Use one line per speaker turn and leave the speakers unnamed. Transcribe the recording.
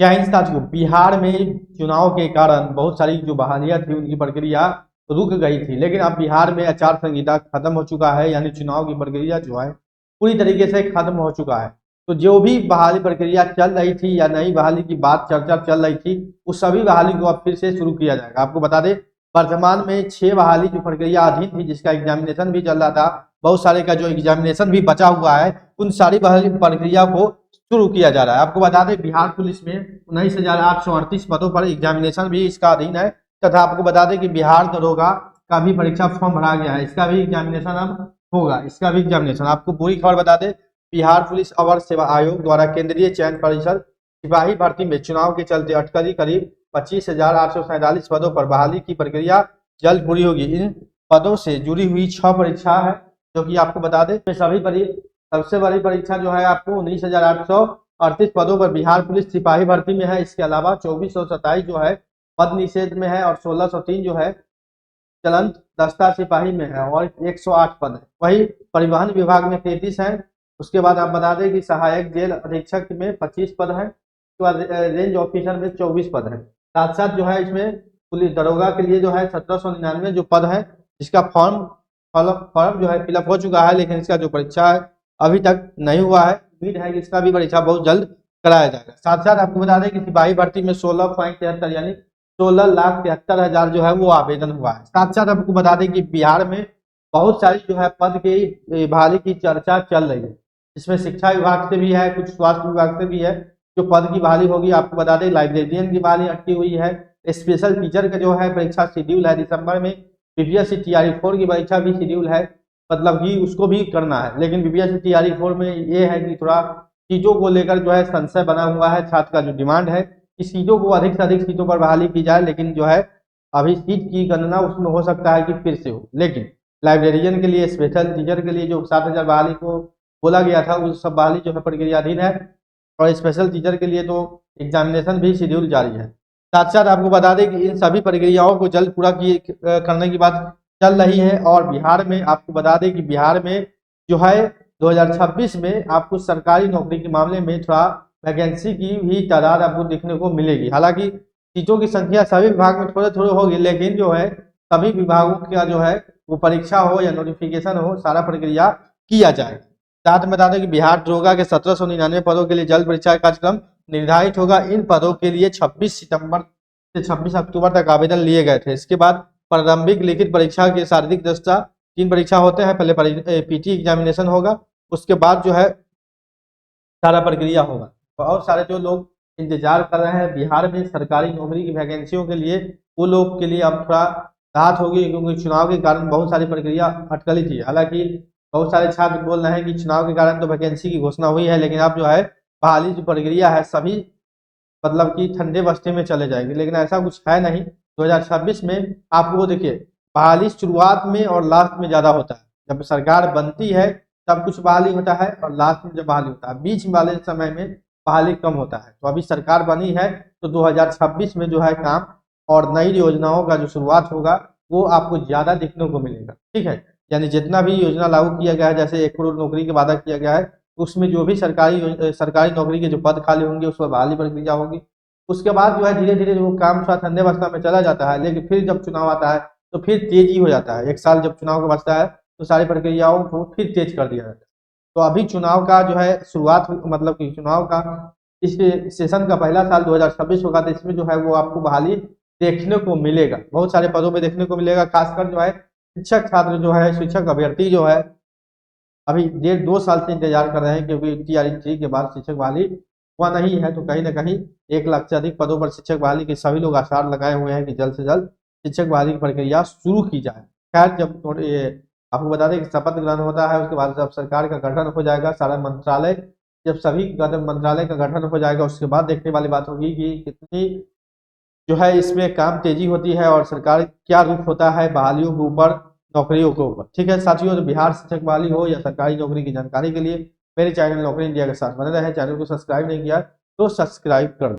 क्या इन साथियों, बिहार में चुनाव के कारण बहुत सारी जो बहालियां थी उनकी प्रक्रिया रुक गई थी, लेकिन अब बिहार में आचार संहिता खत्म हो चुका है, यानी चुनाव की प्रक्रिया जो है पूरी तरीके से खत्म हो चुका है। तो जो भी बहाली प्रक्रिया चल रही थी या नई बहाली की बात चर्चा चल रही थी, उस सभी बहाली को अब फिर से शुरू किया जाएगा। आपको बता दें, वर्तमान में 6 बहाली की प्रक्रिया अधीन थी, जिसका एग्जामिनेशन भी चल रहा था। बहुत सारे का जो एग्जामिनेशन भी बचा हुआ है, उन सारी बहाली प्रक्रिया को शुरू किया जा रहा है। आपको बता दें, बिहार पुलिस में 19,838 पदों पर एग्जामिनेशन भी इसका अधीन है, तथा आपको बता दें कि बिहार दरोगा का भी परीक्षा फॉर्म भरा गया है, इसका भी एग्जामिनेशन अब होगा। इसका भी एग्जामिनेशन आपको पूरी खबर बता दें, बिहार पुलिस अवर सेवा आयोग द्वारा केंद्रीय चयन परिषद सिपाही भर्ती में चुनाव के चलते अटकली करीब 25,847 पदों पर बहाली की प्रक्रिया जल्द पूरी होगी। इन पदों से जुड़ी हुई 6 परीक्षा है, जो कि आपको बता दें सबसे बड़ी परीक्षा जो है आपको 19,838 पदों पर बिहार पुलिस सिपाही भर्ती में है। इसके अलावा 2427 जो है पद निषेध में है, और 1603 जो है चलंत दस्ता सिपाही में है, और 108 पद है। वही परिवहन विभाग में 33 है। उसके बाद आप बता दें कि सहायक जेल अधीक्षक में 25 पद है। उसके बाद रेंज ऑफिसर में 24 पद है। साथ साथ जो है इसमें पुलिस दरोगा के लिए जो है 1799 जो पद है, जिसका फॉर्म जो है फिलअप हो चुका है, लेकिन इसका जो परीक्षा है अभी तक नहीं हुआ है। उम्मीद है कि इसका भी परीक्षा बहुत जल्द कराया जाएगा। साथ साथ आपको बता दें कि सिपाही भर्ती में 16.73 यानी 16,73,000 जो है वो आवेदन हुआ है। साथ साथ आपको बता दें कि बिहार में बहुत सारी जो है पद की बहाली की चर्चा चल रही है। इसमें शिक्षा विभाग से भी है, कुछ स्वास्थ्य विभाग से भी है जो पद की बहाली होगी। आपको बता दें, लाइब्रेरियन की बहाली अटकी हुई है। स्पेशल टीचर का जो है परीक्षा शेड्यूल है दिसंबर में। बीपीएससी टीआरई 4 की परीक्षा भी शेड्यूल है, मतलब कि उसको भी करना है। लेकिन बीपीएससी टीआरई 4 में ये है कि थोड़ा सीटों को लेकर जो है संशय बना हुआ है। छात्र का जो डिमांड है कि सीटों को अधिक से अधिक सीटों पर बहाली की जाए, लेकिन जो है अभी सीट की गणना उसमें हो सकता है कि फिर से हो। लेकिन लाइब्रेरियन के लिए, स्पेशल टीचर के लिए जो 7,000 बहाली को बोला गया था, उस सब बहाली जो है प्रक्रियाधीन है। और स्पेशल टीचर के लिए तो एग्जामिनेशन भी शेड्यूल जारी है। साथ साथ आपको बता दें कि इन सभी प्रक्रियाओं को जल्द पूरा करने की बात चल रही है। और बिहार में आपको बता दें कि बिहार में जो है 2026 में आपको सरकारी नौकरी के मामले में थोड़ा वैकेंसी की भी तादाद आपको देखने को मिलेगी। हालांकि सीटों की संख्या सभी विभाग में थोड़े थोड़े होगी, लेकिन जो है सभी विभागों का जो है वो परीक्षा हो या नोटिफिकेशन हो, सारा प्रक्रिया किया जाए। साथ में बता दें कि बिहार दरोगा के 1799 पदों के लिए जल्द परीक्षा कार्यक्रम निर्धारित होगा। इन पदों के लिए 26 सितंबर से 26 अक्टूबर तक आवेदन लिए गए थे। इसके बाद प्रारंभिक लिखित परीक्षा के शारीरिक दक्षता 3 परीक्षा होते हैं। पहले पीटी एग्जामिनेशन होगा, उसके बाद जो है सारा प्रक्रिया होगा। बहुत सारे जो लोग इंतजार कर रहे हैं बिहार में सरकारी नौकरी की वैकेंसियों के लिए, वो लोग के लिए अब थोड़ा राहत होगी, क्योंकि चुनाव के कारण बहुत सारी प्रक्रिया अटकली थी। हालांकि बहुत सारे छात्र बोल रहे हैं कि चुनाव के कारण तो वैकेंसी की घोषणा हुई है, लेकिन अब जो है बहाली जो प्रक्रिया है सभी मतलब कि ठंडे बस्ते में चले जाएंगे, लेकिन ऐसा कुछ है नहीं। 2026 में आपको देखिए बहाली शुरुआत में और लास्ट में ज्यादा होता है। जब सरकार बनती है तब कुछ बहाली होता है, और लास्ट में जब बहाली होता है, बीच वाले समय में बहाली कम होता है। तो अभी सरकार बनी है, तो 2026 में जो है काम और नई योजनाओं का जो शुरुआत होगा वो आपको ज्यादा देखने को मिलेगा। ठीक है, यानी जितना भी योजना लागू किया गया है, जैसे 1 करोड़ नौकरी का वादा किया गया है, उसमें जो भी सरकारी नौकरी के जो पद खाली होंगे उस पर बहाली प्रक्रिया होगी। उसके बाद जो है धीरे धीरे वो काम थोड़ा ठंडे अवस्था में चला जाता है, लेकिन फिर जब चुनाव आता है तो फिर तेजी हो जाता है। 1 साल जब चुनाव का बचता है तो सारी प्रक्रियाओं को फिर तेज कर दिया जाता है। तो अभी चुनाव का जो है शुरुआत, मतलब कि चुनाव का इस सेशन का पहला साल 2026 होगा, तो इसमें जो है वो आपको बहाली देखने को मिलेगा, बहुत सारे पदों में देखने को मिलेगा। खासकर जो है शिक्षक छात्र जो है, शिक्षक अभ्यर्थी जो है अभी 1.5-2 साल से इंतजार कर रहे हैं, क्योंकि टीआरई 3 के बाद शिक्षक बहाली हुआ नहीं है। तो कहीं ना कहीं 1 लाख से अधिक पदों पर शिक्षक बहाली के सभी लोग आसार लगाए हुए हैं कि जल्द से जल्द शिक्षक बहाली की प्रक्रिया शुरू की जाए। खैर, जब ये आपको बता दें कि शपथ ग्रहण होता है, उसके बाद जब सरकार का गठन हो जाएगा, सारा मंत्रालय, जब सभी मंत्रालय का गठन हो जाएगा, उसके बाद देखने वाली बात होगी कि कितनी जो है इसमें काम तेजी होती है और सरकार क्या रुख होता है बहालियों के ऊपर, नौकरियों के ऊपर। ठीक है साथियों, तो बिहार शिक्षक बहाली हो या सरकारी नौकरी की जानकारी के लिए मेरे चैनल नौकरी इंडिया के साथ बने रहे। चैनल को सब्सक्राइब नहीं किया तो सब्सक्राइब कर